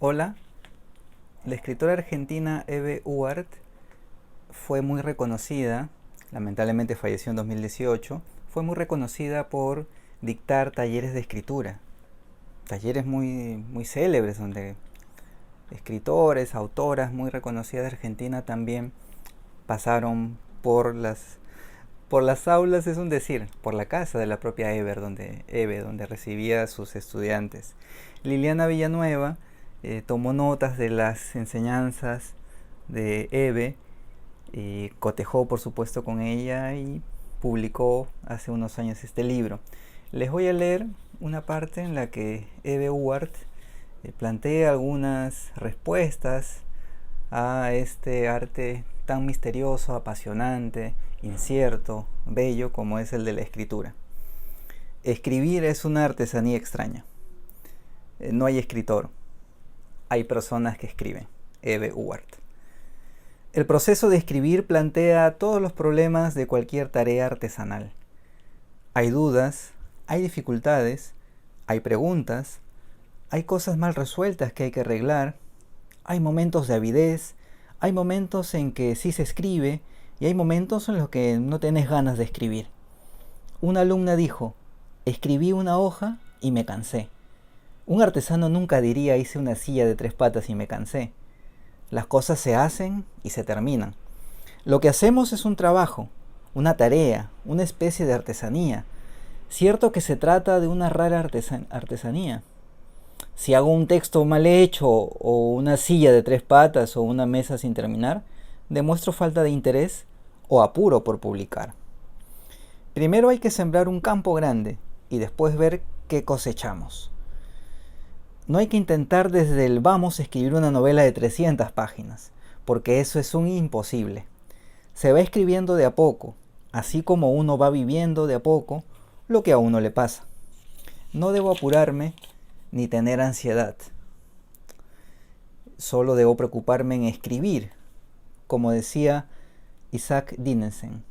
Hola, la escritora argentina Eve Uwart fue muy reconocida, lamentablemente falleció en 2018, fue muy reconocida por dictar talleres de escritura, talleres muy célebres donde escritores, autoras muy reconocidas de Argentina también pasaron por las aulas, es un decir, por la casa de la propia Eve, donde recibía a sus estudiantes. Liliana Villanueva tomó notas de las enseñanzas de Eve y cotejó por supuesto con ella y publicó hace unos años este libro. Les voy a leer una parte en la que Eve Uwart plantea algunas respuestas a este arte tan misterioso, apasionante, incierto, bello como es el de la escritura. Escribir es una artesanía extraña. No hay escritor, hay personas que escriben. Eve Uwart. El proceso de escribir plantea todos los problemas de cualquier tarea artesanal. Hay dudas, hay dificultades, hay preguntas, hay cosas mal resueltas que hay que arreglar, hay momentos de avidez, hay momentos en que sí se escribe y hay momentos en los que no tenés ganas de escribir. Una alumna dijo, escribí una hoja y me cansé. Un artesano nunca diría hice una silla de 3 patas y me cansé. Las cosas se hacen y se terminan. Lo que hacemos es un trabajo, una tarea, una especie de artesanía. Cierto que se trata de una rara artesanía. Si hago un texto mal hecho o una silla de 3 patas o una mesa sin terminar, demuestro falta de interés o apuro por publicar. Primero hay que sembrar un campo grande y después ver qué cosechamos. No hay que intentar desde el vamos escribir una novela de 300 páginas, porque eso es un imposible. Se va escribiendo de a poco, así como uno va viviendo de a poco lo que a uno le pasa. No debo apurarme ni tener ansiedad. Solo debo preocuparme en escribir, como decía Isaac Dinesen,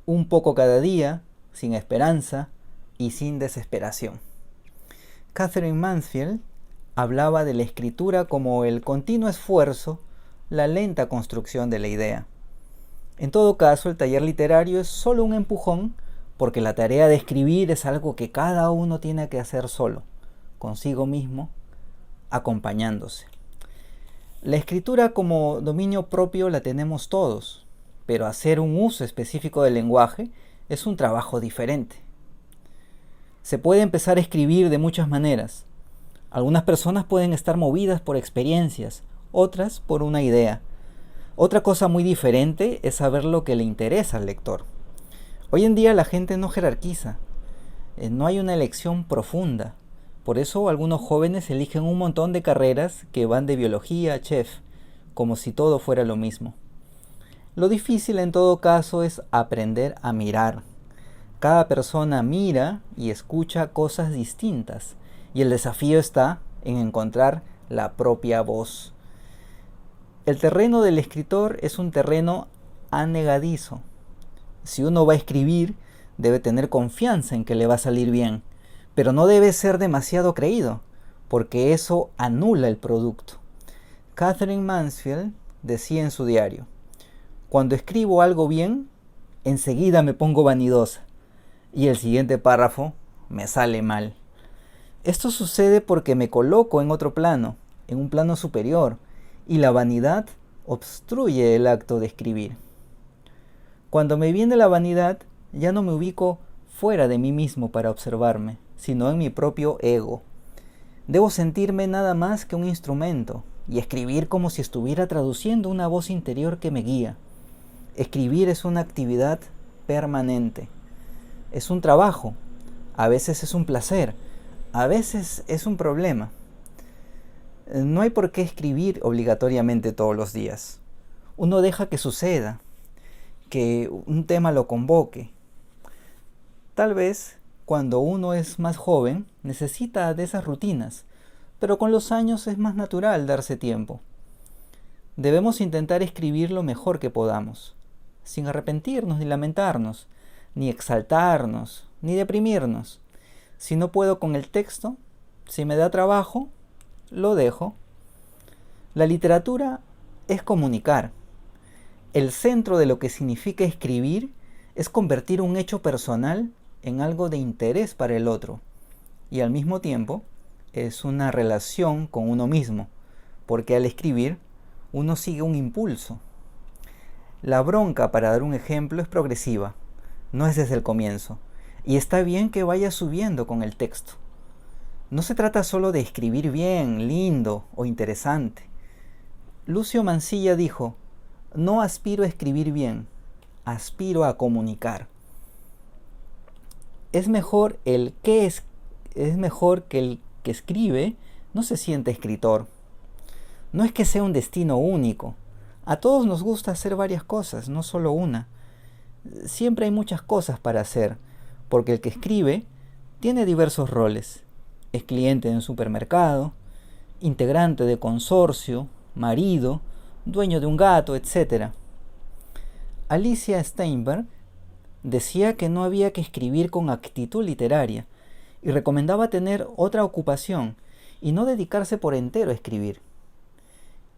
un poco cada día, sin esperanza y sin desesperación. Katherine Mansfield hablaba de la escritura como el continuo esfuerzo, la lenta construcción de la idea. En todo caso, el taller literario es solo un empujón porque la tarea de escribir es algo que cada uno tiene que hacer solo, consigo mismo, acompañándose. La escritura como dominio propio la tenemos todos, pero hacer un uso específico del lenguaje es un trabajo diferente. Se puede empezar a escribir de muchas maneras. Algunas personas pueden estar movidas por experiencias, otras por una idea. Otra cosa muy diferente es saber lo que le interesa al lector. Hoy en día la gente no jerarquiza, no hay una elección profunda. Por eso algunos jóvenes eligen un montón de carreras que van de biología a chef, como si todo fuera lo mismo. Lo difícil en todo caso es aprender a mirar. Cada persona mira y escucha cosas distintas y el desafío está en encontrar la propia voz. El terreno del escritor es un terreno anegadizo. Si uno va a escribir, debe tener confianza en que le va a salir bien, pero no debe ser demasiado creído, porque eso anula el producto. Katherine Mansfield decía en su diario, cuando escribo algo bien, enseguida me pongo vanidosa, y el siguiente párrafo me sale mal. Esto sucede porque me coloco en otro plano, en un plano superior, y la vanidad obstruye el acto de escribir. Cuando me viene la vanidad, ya no me ubico fuera de mí mismo para observarme, sino en mi propio ego. Debo sentirme nada más que un instrumento y escribir como si estuviera traduciendo una voz interior que me guía. Escribir es una actividad permanente. Es un trabajo, a veces es un placer, a veces es un problema. No hay por qué escribir obligatoriamente todos los días. Uno deja que suceda, que un tema lo convoque. Tal vez cuando uno es más joven necesita de esas rutinas, pero con los años es más natural darse tiempo. Debemos intentar escribir lo mejor que podamos, sin arrepentirnos ni lamentarnos, ni exaltarnos, ni deprimirnos. Si no puedo con el texto, si me da trabajo, lo dejo. La literatura es comunicar. El centro de lo que significa escribir es convertir un hecho personal en algo de interés para el otro, y al mismo tiempo es una relación con uno mismo, porque al escribir uno sigue un impulso. La bronca, para dar un ejemplo, es progresiva, no es desde el comienzo, y está bien que vaya subiendo con el texto. No se trata solo de escribir bien, lindo o interesante. Lucio Mansilla dijo: no aspiro a escribir bien, aspiro a comunicar. Es mejor que el que escribe no se siente escritor. No es que sea un destino único. A todos nos gusta hacer varias cosas, no solo una. Siempre hay muchas cosas para hacer, porque el que escribe tiene diversos roles. Es cliente de un supermercado, integrante de consorcio, marido, dueño de un gato, etc. Alicia Steinberg decía que no había que escribir con actitud literaria y recomendaba tener otra ocupación y no dedicarse por entero a escribir.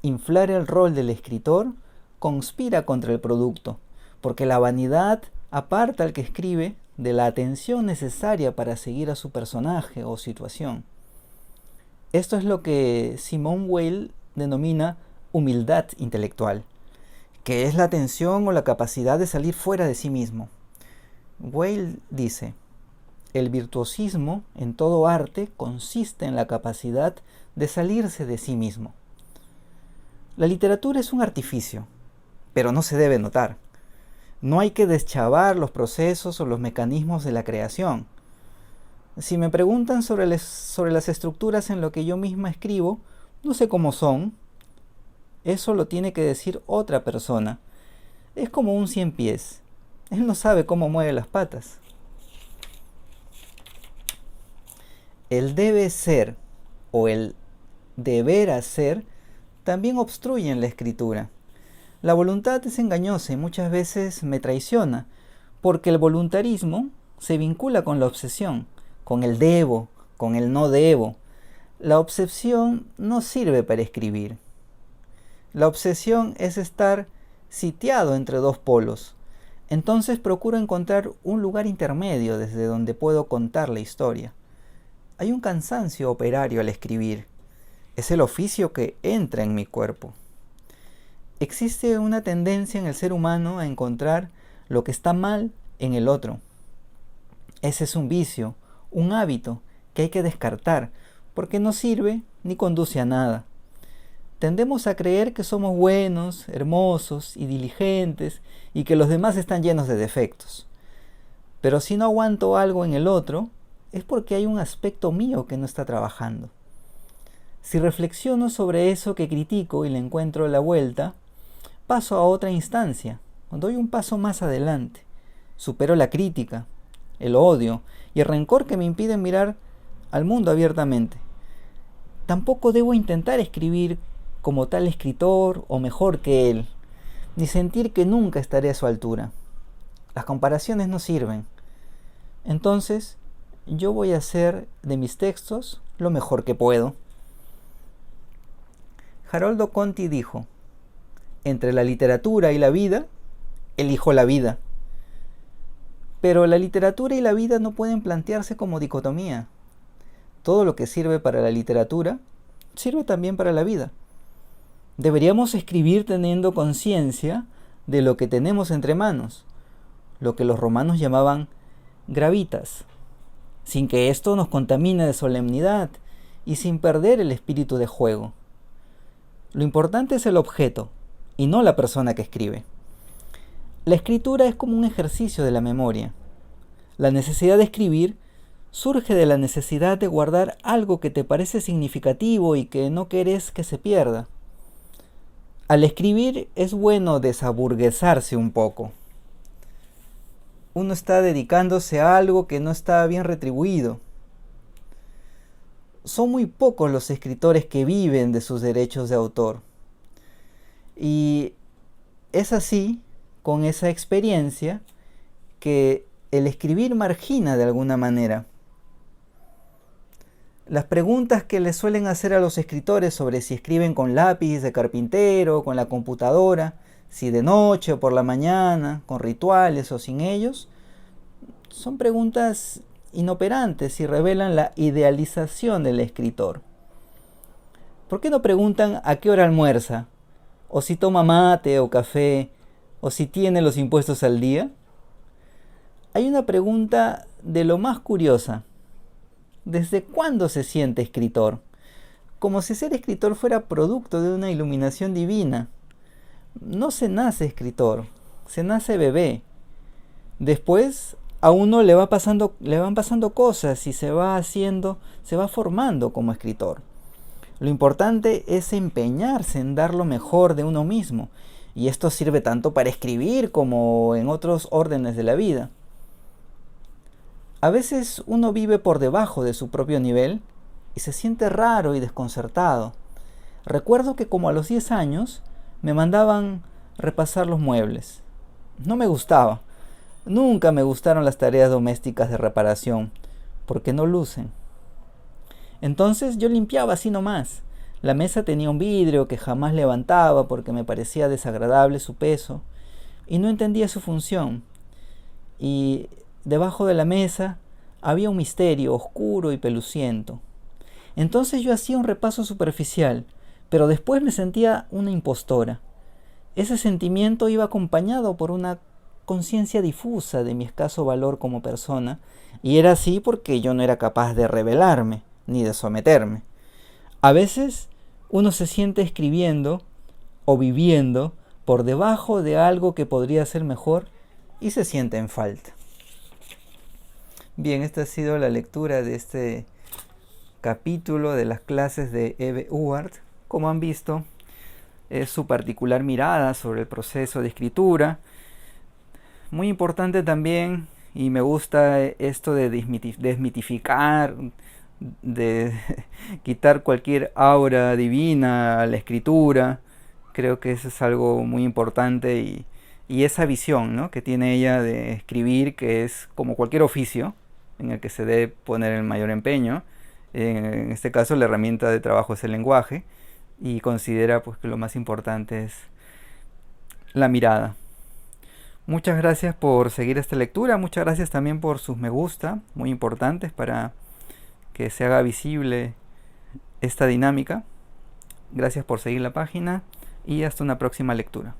Inflar el rol del escritor conspira contra el producto, porque la vanidad aparta al que escribe de la atención necesaria para seguir a su personaje o situación. Esto es lo que Simone Weil denomina humildad intelectual, que es la atención o la capacidad de salir fuera de sí mismo. Weil dice: el virtuosismo en todo arte consiste en la capacidad de salirse de sí mismo. La literatura es un artificio, pero no se debe notar. No hay que deschavar los procesos o los mecanismos de la creación. Si me preguntan sobre las estructuras en lo que yo misma escribo, no sé cómo son. Eso lo tiene que decir otra persona. Es como un cien pies. Él no sabe cómo mueve las patas. El debe ser o el deber hacer también obstruyen la escritura. La voluntad es engañosa y muchas veces me traiciona, porque el voluntarismo se vincula con la obsesión, con el debo, con el no debo. La obsesión no sirve para escribir. La obsesión es estar sitiado entre dos polos. Entonces procuro encontrar un lugar intermedio desde donde puedo contar la historia. Hay un cansancio operario al escribir. Es el oficio que entra en mi cuerpo. Existe una tendencia en el ser humano a encontrar lo que está mal en el otro. Ese es un vicio, un hábito que hay que descartar, porque no sirve ni conduce a nada. Tendemos a creer que somos buenos, hermosos y diligentes y que los demás están llenos de defectos. Pero si no aguanto algo en el otro, es porque hay un aspecto mío que no está trabajando. Si reflexiono sobre eso que critico y le encuentro la vuelta, paso a otra instancia, doy un paso más adelante, supero la crítica, el odio y el rencor que me impiden mirar al mundo abiertamente. Tampoco debo intentar escribir como tal escritor o mejor que él, ni sentir que nunca estaré a su altura. Las comparaciones no sirven. Entonces, yo voy a hacer de mis textos lo mejor que puedo. Haroldo Conti dijo: entre la literatura y la vida, elijo la vida. Pero la literatura y la vida no pueden plantearse como dicotomía. Todo lo que sirve para la literatura, sirve también para la vida. Deberíamos escribir teniendo conciencia de lo que tenemos entre manos, lo que los romanos llamaban gravitas, sin que esto nos contamine de solemnidad y sin perder el espíritu de juego. Lo importante es el objeto y no la persona que escribe. La escritura es como un ejercicio de la memoria. La necesidad de escribir surge de la necesidad de guardar algo que te parece significativo y que no querés que se pierda. Al escribir es bueno desaburguesarse un poco. Uno está dedicándose a algo que no está bien retribuido. Son muy pocos los escritores que viven de sus derechos de autor. Y es así, con esa experiencia, que el escribir margina de alguna manera. Las preguntas que le suelen hacer a los escritores sobre si escriben con lápiz de carpintero, con la computadora, si de noche o por la mañana, con rituales o sin ellos, son preguntas inoperantes y revelan la idealización del escritor. ¿Por qué no preguntan a qué hora almuerza? ¿O si toma mate o café? ¿O si tiene los impuestos al día? Hay una pregunta de lo más curiosa. ¿Desde cuándo se siente escritor? Como si ser escritor fuera producto de una iluminación divina. No se nace escritor, se nace bebé. Después a uno le van pasando cosas y se va formando como escritor. Lo importante es empeñarse en dar lo mejor de uno mismo, y esto sirve tanto para escribir como en otros órdenes de la vida. A veces uno vive por debajo de su propio nivel y se siente raro y desconcertado. Recuerdo que como a los 10 años me mandaban repasar los muebles. No me gustaba. Nunca me gustaron las tareas domésticas de reparación, porque no lucen. Entonces yo limpiaba así nomás. La mesa tenía un vidrio que jamás levantaba porque me parecía desagradable su peso y no entendía su función. Y debajo de la mesa había un misterio oscuro y peluciento. Entonces yo hacía un repaso superficial, pero después me sentía una impostora. Ese sentimiento iba acompañado por una conciencia difusa de mi escaso valor como persona, y era así porque yo no era capaz de rebelarme ni de someterme. A veces uno se siente escribiendo o viviendo por debajo de algo que podría ser mejor y se siente en falta. Bien, esta ha sido la lectura de este capítulo de las clases de Eve Uward. Como han visto, es su particular mirada sobre el proceso de escritura. Muy importante también, y me gusta esto de desmitificar, de quitar cualquier aura divina a la escritura. Creo que eso es algo muy importante y esa visión, ¿no?, que tiene ella de escribir, que es como cualquier oficio en el que se debe poner el mayor empeño. En este caso la herramienta de trabajo es el lenguaje, y considera pues que lo más importante es la mirada. Muchas gracias por seguir esta lectura, muchas gracias también por sus me gusta, muy importantes para que se haga visible esta dinámica. Gracias por seguir la página y hasta una próxima lectura.